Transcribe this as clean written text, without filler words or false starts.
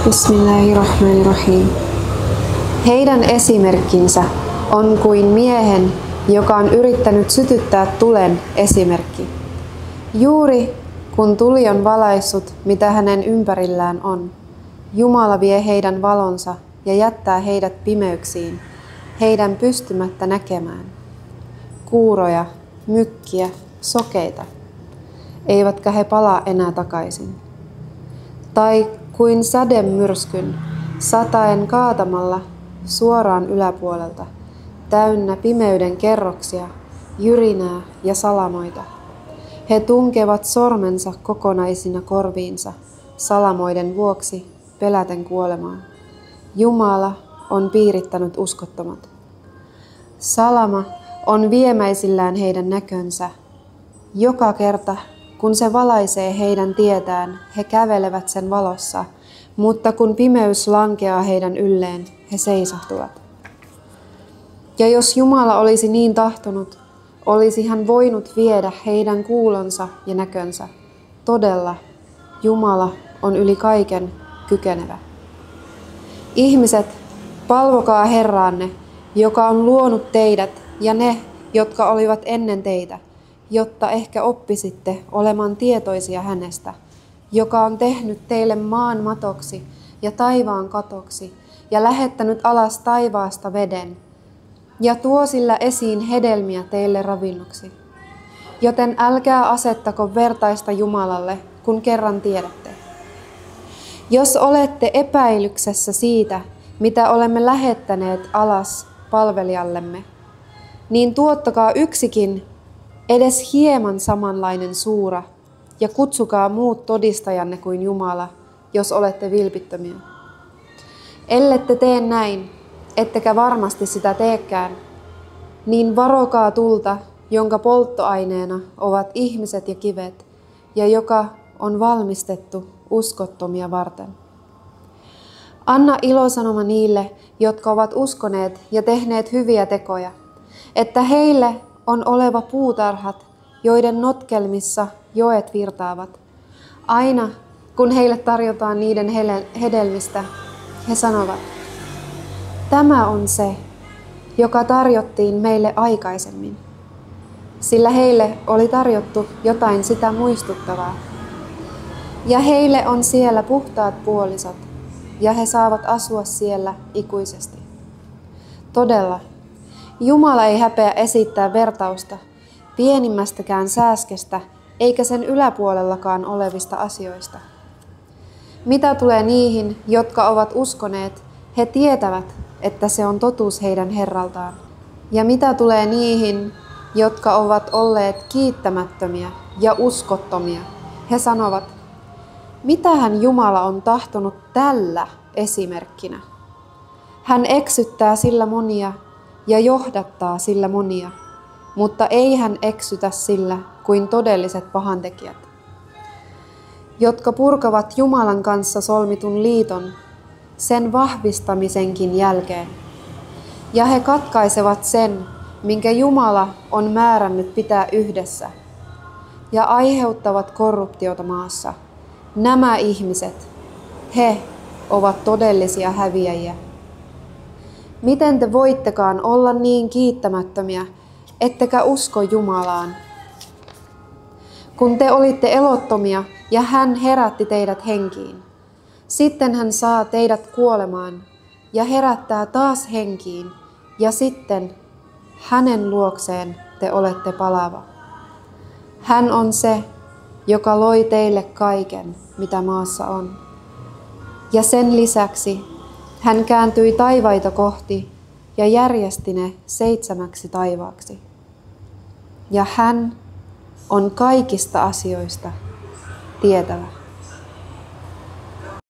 Bismillahirrahmanirrahim. Heidän esimerkkinsä on kuin miehen, joka on yrittänyt sytyttää tulen esimerkki. Juuri kun tuli on valaissut, mitä hänen ympärillään on, Jumala vie heidän valonsa ja jättää heidät pimeyksiin, heidän pystymättä näkemään. Kuuroja, mykkiä, sokeita, eivätkä he palaa enää takaisin. Tai kuin sademyrskyn, sataen kaatamalla suoraan yläpuolelta, täynnä pimeyden kerroksia, jyrinää ja salamoita. He tunkevat sormensa kokonaisina korviinsa, salamoiden vuoksi peläten kuolemaan. Jumala on piirittänyt uskottomat. Salama on viemäisillään heidän näkönsä. Joka kerta, kun se valaisee heidän tietään, he kävelevät sen valossa, mutta kun pimeys lankeaa heidän ylleen, he seisahtuvat. Ja jos Jumala olisi niin tahtonut, olisi hän voinut viedä heidän kuulonsa ja näkönsä. Todella, Jumala on yli kaiken kykenevä. Ihmiset, palvokaa Herraanne, joka on luonut teidät ja ne, jotka olivat ennen teitä, jotta ehkä oppisitte olemaan tietoisia hänestä, joka on tehnyt teille maan matoksi ja taivaan katoksi ja lähettänyt alas taivaasta veden ja tuo sillä esiin hedelmiä teille ravinnoksi. Joten älkää asettako vertaista Jumalalle, kun kerran tiedätte. Jos olette epäilyksessä siitä, mitä olemme lähettäneet alas palvelijallemme, niin tuottakaa yksikin edes hieman samanlainen suura, ja kutsukaa muut todistajanne kuin Jumala, jos olette vilpittömiä. Ellette tee näin, ettekä varmasti sitä teekään, niin varokaa tulta, jonka polttoaineena ovat ihmiset ja kivet, ja joka on valmistettu uskottomia varten. Anna ilosanoma niille, jotka ovat uskoneet ja tehneet hyviä tekoja, että heille on oleva puutarhat, joiden notkelmissa joet virtaavat. Aina kun heille tarjotaan niiden hedelmistä, he sanovat, tämä on se, joka tarjottiin meille aikaisemmin, sillä heille oli tarjottu jotain sitä muistuttavaa. Ja heille on siellä puhtaat puolisot, ja he saavat asua siellä ikuisesti. Todella, Jumala ei häpeä esittää vertausta pienimmästäkään sääskestä, eikä sen yläpuolellakaan olevista asioista. Mitä tulee niihin, jotka ovat uskoneet, he tietävät, että se on totuus heidän Herraltaan. Ja mitä tulee niihin, jotka ovat olleet kiittämättömiä ja uskottomia, he sanovat, mitähän Jumala on tahtonut tällä esimerkkinä? Hän eksyttää sillä monia ja johdattaa sillä monia, mutta ei hän eksytä sillä kuin todelliset pahantekijät, jotka purkavat Jumalan kanssa solmitun liiton sen vahvistamisenkin jälkeen. Ja he katkaisevat sen, minkä Jumala on määrännyt pitää yhdessä, ja aiheuttavat korruptiota maassa. Nämä ihmiset, he ovat todellisia häviäjiä. Miten te voittekaan olla niin kiittämättömiä, ettekä usko Jumalaan? Kun te olitte elottomia ja hän herätti teidät henkiin, sitten hän saa teidät kuolemaan ja herättää taas henkiin, ja sitten hänen luokseen te olette palava. Hän on se, joka loi teille kaiken, mitä maassa on. Ja sen lisäksi hän kääntyi taivaita kohti ja järjesti ne 7 taivaaksi. Ja hän on kaikista asioista tietävä.